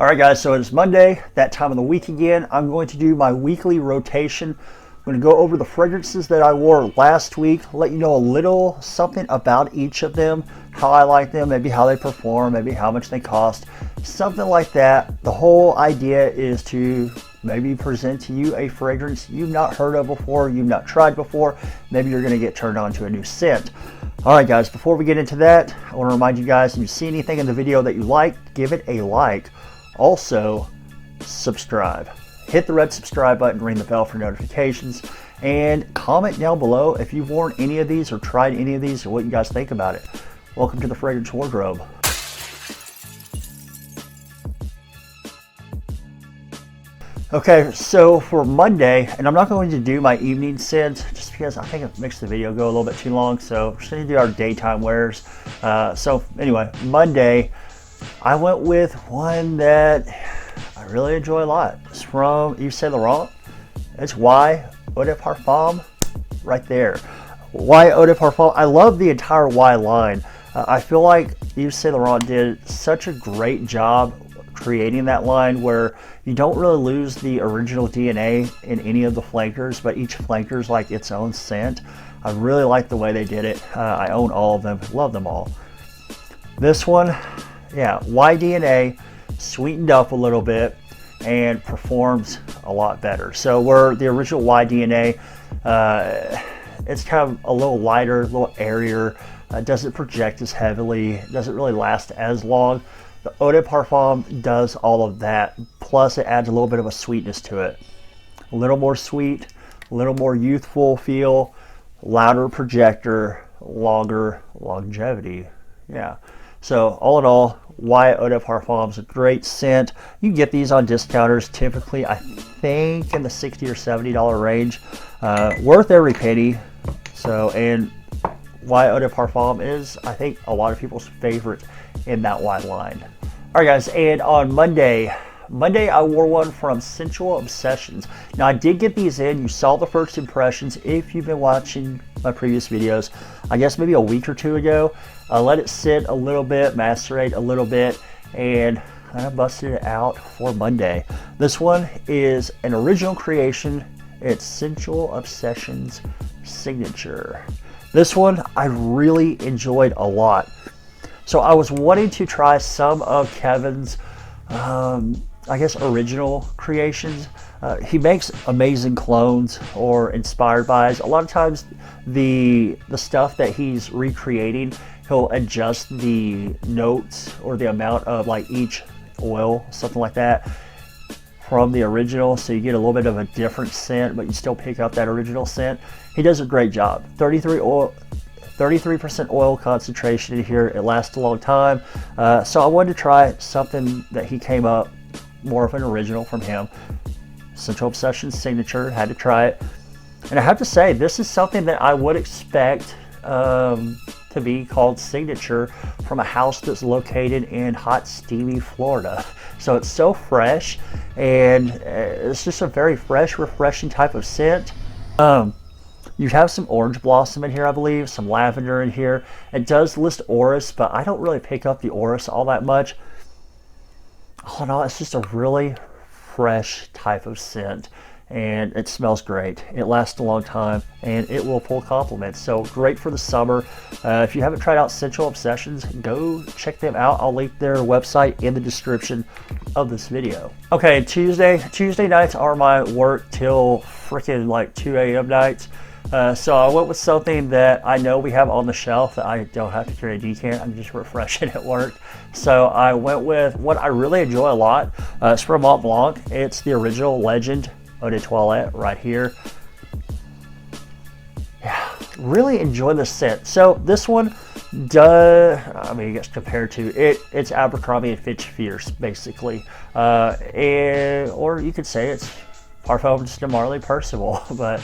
All right, guys, so it's Monday, that time of the week again. I'm going to do my weekly rotation. I'm going to go over the fragrances that I wore last week, let you know a little something about each of them, how I like them, maybe how they perform, maybe how much they cost, something like that. The whole idea is to maybe present to you a fragrance you've not heard of before, you've not tried before. Maybe you're going to get turned on to a new scent. All right, guys, before we get into that, I want to remind you guys, if you see anything in the video that you like, give it a like. Also, subscribe. Hit the red subscribe button, ring the bell for notifications, and comment down below if you've worn any of these or tried any of these or what you guys think about it. Welcome to the Fragrance Wardrobe. Okay, so for Monday, and I'm not going to do my evening scents just because I think it makes the video go a little bit too long, so we're just going to do our daytime wears. So anyway, Monday, I went with one that I really enjoy a lot. It's from Yves Saint Laurent. It's Y Eau de Parfum right there. Y Eau de Parfum. I love the entire Y line. I feel like Yves Saint Laurent did such a great job creating that line where you don't really lose the original DNA in any of the flankers, but each flanker is like its own scent. I really like the way they did it. I own all of them, love them all. This one, yeah, YDNA, sweetened up a little bit and performs a lot better. So where the original YDNA, it's kind of a little lighter, a little airier, doesn't project as heavily, doesn't really last as long. The Eau de Parfum does all of that, plus it adds a little bit of a sweetness to it. A little more sweet, a little more youthful feel, louder projector, longer longevity. Yeah. So all in all, Y Eau de Parfum is a great scent. You can get these on discounters, typically I think in the $60 or $70 range. Worth every penny. So, and Y Eau de Parfum is, I think, a lot of people's favorite in that Y line. All right, guys, and on Monday I wore one from Sensual Obsessions. Now I did get these in. You saw the first impressions if you've been watching my previous videos. I guess maybe a week or two ago. Let it sit a little bit, macerate a little bit, and I busted it out for Monday. This one is an original creation. It's Sensual Obsessions Signature. This one I really enjoyed a lot. So I was wanting to try some of Kevin's, I guess, original creations. He makes amazing clones or inspired buys. A lot of times the stuff that he's recreating, he'll adjust the notes or the amount of like each oil, something like that, from the original, so you get a little bit of a different scent, but you still pick up that original scent. He does a great job. 33% oil concentration in here. It lasts a long time. So I wanted to try something that he came up, more of an original from him. Sensual Obsessions Signature, had to try it. And I have to say, this is something that I would expect to be called Signature from a house that's located in hot, steamy Florida. So it's so fresh, and it's just a very fresh, refreshing type of scent. You have some orange blossom in here, I believe, some lavender in here. It does list orris, but I don't really pick up the orris all that much. All in all, it's just a really fresh type of scent, and it smells great. It lasts a long time, and it will pull compliments. So great for the summer. If you haven't tried out Sensual Obsessions, go check them out. I'll link their website in the description of this video. Okay, Tuesday nights are my work till freaking like 2 a.m. nights. So I went with something that I know we have on the shelf that I don't have to carry a decant. I'm just refreshing at work. So I went with what I really enjoy a lot. It's from Mont Blanc. It's the original Legend Eau de Toilette right here. Yeah, really enjoy the scent. So this one does, I mean, it's compared to it. It's Abercrombie & Fitch Fierce, basically, or you could say it's Parfums de Marly Percival, but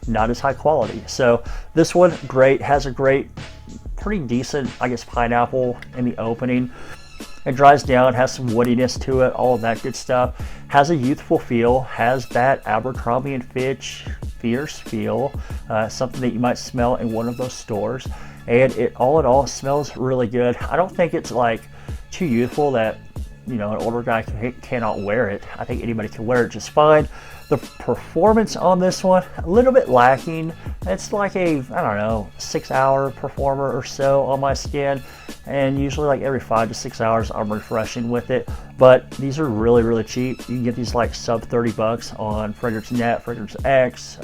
not as high quality. So this one, great, has a great, pretty decent, I guess, pineapple in the opening. It dries down, has some woodiness to it, all of that good stuff. Has a youthful feel, has that Abercrombie & Fitch Fierce feel, something that you might smell in one of those stores. And it all in all smells really good. I don't think it's like too youthful that you know, an older guy cannot wear it. I think anybody can wear it just fine. The performance on this one, a little bit lacking. It's like a, I don't know, 6-hour performer or so on my skin. And usually like every 5 to 6 hours, I'm refreshing with it. But these are really, really cheap. You can get these like sub 30 bucks on Fragrance Net, Fragrance X,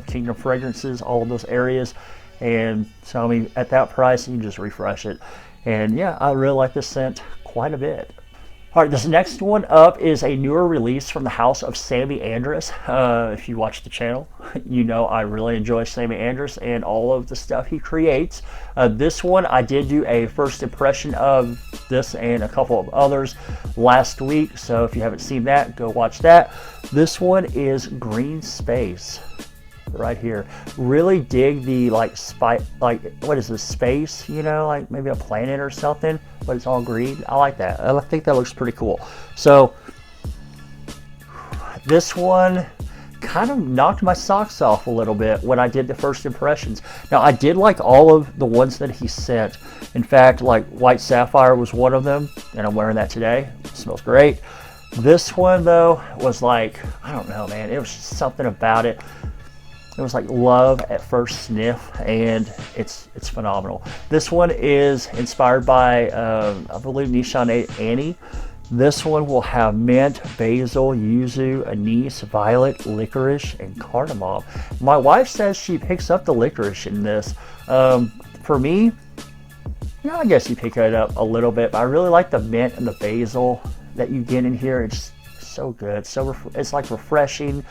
Kingdom Fragrances, all of those areas. And so, I mean, at that price, you can just refresh it. And yeah, I really like this scent quite a bit. All right, this next one up is a newer release from the house of Sammy Andrus. If you watch the channel, you know I really enjoy Sammy Andrus and all of the stuff he creates. This one, I did do a first impression of this and a couple of others last week. So if you haven't seen that, go watch that. This one is Green Space. Right here, really dig the like what is this, space, you know, like maybe a planet or something, but it's all green. I like that. I think that looks pretty cool. So this one kind of knocked my socks off a little bit when I did the first impressions. Now I did like all of the ones that he sent. In fact, like White Sapphire was one of them, and I'm wearing that today. It smells great. This one though was like, I don't know, man, it was just something about it. It was like love at first sniff, and it's phenomenal. This one is inspired by, I believe, Nishan Annie. This one will have mint, basil, yuzu, anise, violet, licorice, and cardamom. My wife says she picks up the licorice in this. For me, yeah, I guess you pick it up a little bit, but I really like the mint and the basil that you get in here. It's so good. So it's like refreshing.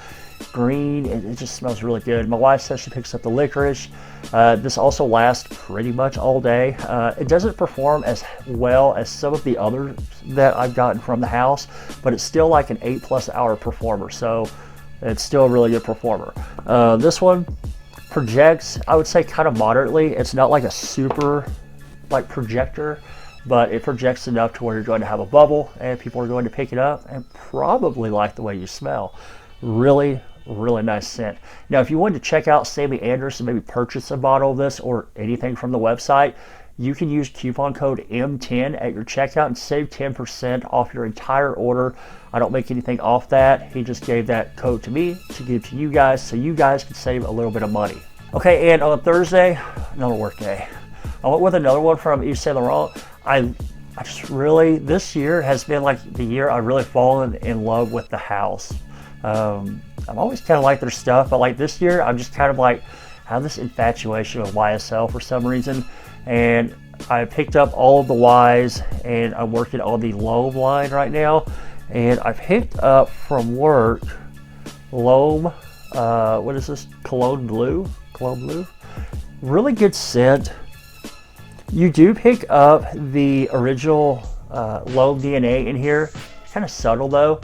Green, it just smells really good. My wife says she picks up the licorice. This also lasts pretty much all day. It doesn't perform as well as some of the others that I've gotten from the house, but it's still like an 8+ hour performer, so it's still a really good performer. This one projects, I would say, kind of moderately. It's not like a super like projector, but it projects enough to where you're going to have a bubble and people are going to pick it up and probably like the way you smell. Really, really nice scent. Now, if you wanted to check out Sammy Andrus and maybe purchase a bottle of this or anything from the website, you can use coupon code M10 at your checkout and save 10% off your entire order. I don't make anything off that. He just gave that code to me to give to you guys so you guys can save a little bit of money. Okay, and on Thursday, another work day. I went with another one from Yves Saint Laurent. I just really, this year has been like the year I really fallen in love with the house. I've always kind of liked their stuff, but like this year, I'm just kind of like have this infatuation with YSL for some reason. And I picked up all of the Ys, and I'm working on the L'Homme line right now. And I picked up from work L'Homme, what is this? Cologne Blue. Really good scent. You do pick up the original L'Homme DNA in here. Kind of subtle though.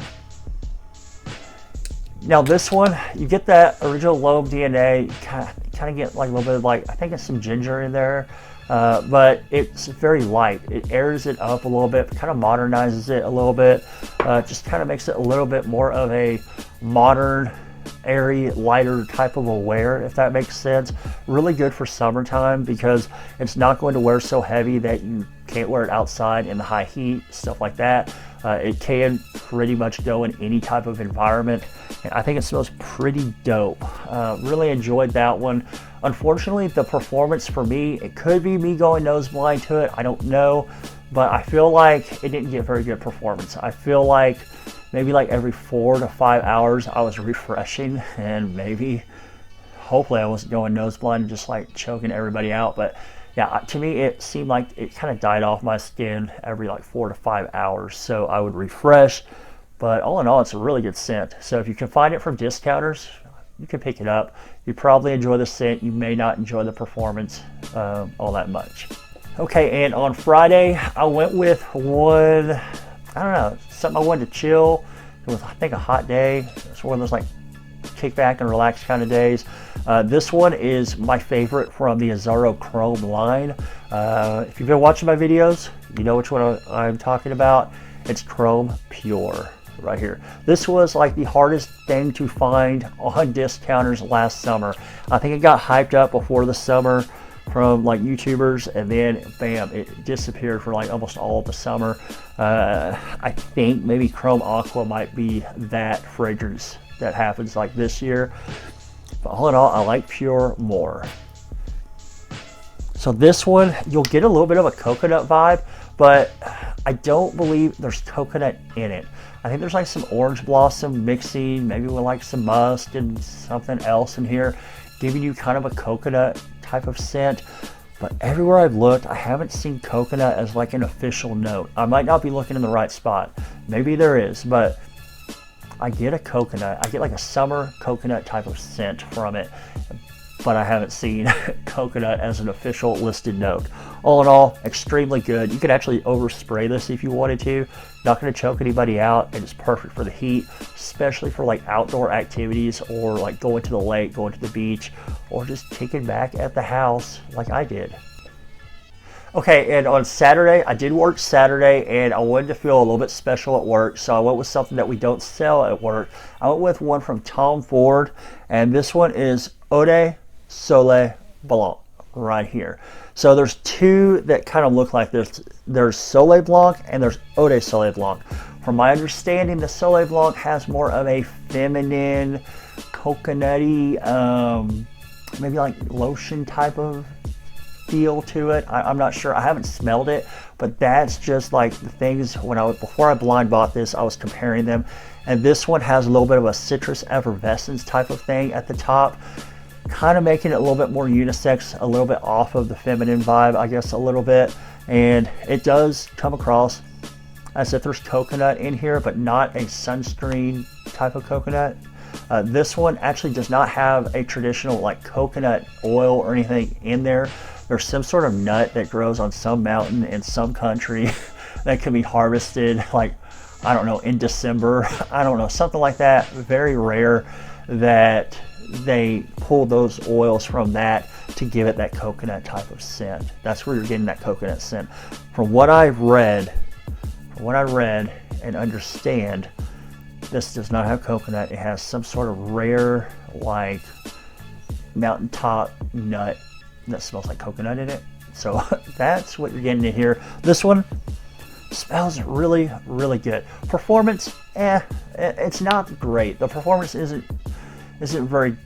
Now this one, you get that original L'Homme DNA, you kind of get like a little bit of like, I think it's some ginger in there, but it's very light. It airs it up a little bit, kind of modernizes it a little bit, just kind of makes it a little bit more of a modern, airy, lighter type of a wear, if that makes sense. Really good for summertime because it's not going to wear so heavy that you can't wear it outside in the high heat, stuff like that. It can pretty much go in any type of environment, and I think it smells pretty dope. Really enjoyed that one. Unfortunately, the performance for me, it could be me going nose blind to it, I don't know, but I feel like it didn't get very good performance. I feel like maybe like every 4 to 5 hours I was refreshing, and maybe, hopefully I wasn't going nose blind and just like choking everybody out, but yeah, to me it seemed like it kind of died off my skin every like 4 to 5 hours, so I would refresh. But all in all, it's a really good scent. So if you can find it from discounters, you can pick it up. You probably enjoy the scent. You may not enjoy the performance all that much. Okay, and on Friday, I went with one, I don't know, something I wanted to chill. It was, I think, a hot day. It's one of those like kick back and relax kind of days. This one is my favorite from the Azzaro Chrome line. If you've been watching my videos, you know which one I'm talking about. It's Chrome Pure right here. This was like the hardest thing to find on discounters last summer. I think it got hyped up before the summer from like YouTubers, and then bam, it disappeared for like almost all of the summer. I think maybe Chrome Aqua might be that fragrance that happens like this year. But all in all, I like Pure more. So this one, you'll get a little bit of a coconut vibe, but I don't believe there's coconut in it. I think there's like some orange blossom mixing, maybe with like some musk and something else in here, giving you kind of a coconut type of scent. But everywhere I've looked, I haven't seen coconut as like an official note. I might not be looking in the right spot. Maybe there is, but I get a coconut. I get like a summer coconut type of scent from it, but I haven't seen coconut as an official listed note. All in all, extremely good. You could actually overspray this if you wanted to. Not going to choke anybody out, and it's perfect for the heat, especially for like outdoor activities or like going to the lake, going to the beach, or just kicking back at the house like I did. Okay, and on Saturday, I did work Saturday, and I wanted to feel a little bit special at work, so I went with something that we don't sell at work. I went with one from Tom Ford, and this one is Eau de Soleil Blanc right here. So there's two that kind of look like this. There's Soleil Blanc and there's Eau de Soleil Blanc. From my understanding, the Soleil Blanc has more of a feminine, coconutty, maybe like lotion type of feel to it. I'm not sure. I haven't smelled it, but that's just like the things before I blind bought this, I was comparing them. And this one has a little bit of a citrus effervescence type of thing at the top, kind of making it a little bit more unisex, a little bit off of the feminine vibe, I guess, a little bit. And it does come across as if there's coconut in here, but not a sunscreen type of coconut. This one actually does not have a traditional like coconut oil or anything in there. There's some sort of nut that grows on some mountain in some country that can be harvested, like, I don't know, in December. I don't know, something like that. Very rare that they pull those oils from that to give it that coconut type of scent. That's where you're getting that coconut scent. From what I've read, and understand, this does not have coconut. It has some sort of rare, like, mountaintop nut that smells like coconut in it. So that's what you're getting in here. This one smells really, really good. Performance, it's not great. The performance isn't very,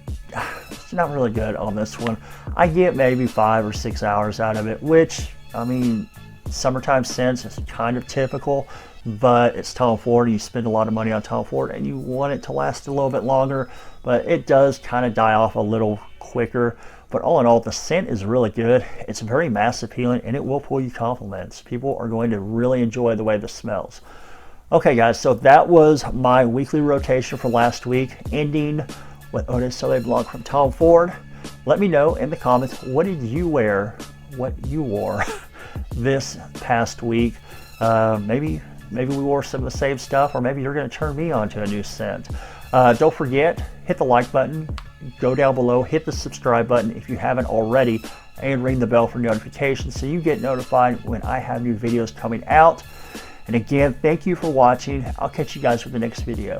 it's not really good on this one. I get maybe 5 or 6 hours out of it, which, I mean, summertime scents is kind of typical, but it's Tom Ford, and you spend a lot of money on Tom Ford, and you want it to last a little bit longer, but it does kind of die off a little quicker. But all in all, the scent is really good. It's very mass appealing, and it will pull you compliments. People are going to really enjoy the way this smells. Okay, guys, so that was my weekly rotation for last week, ending with Eau de Soleil Blanc from Tom Ford. Let me know in the comments, what did you wear, what you wore this past week. Maybe we wore some of the same stuff, or maybe you're going to turn me on to a new scent. Don't forget, hit the like button, go down below, hit the subscribe button if you haven't already, and ring the bell for notifications so you get notified when I have new videos coming out. And again, thank you for watching. I'll catch you guys with the next video.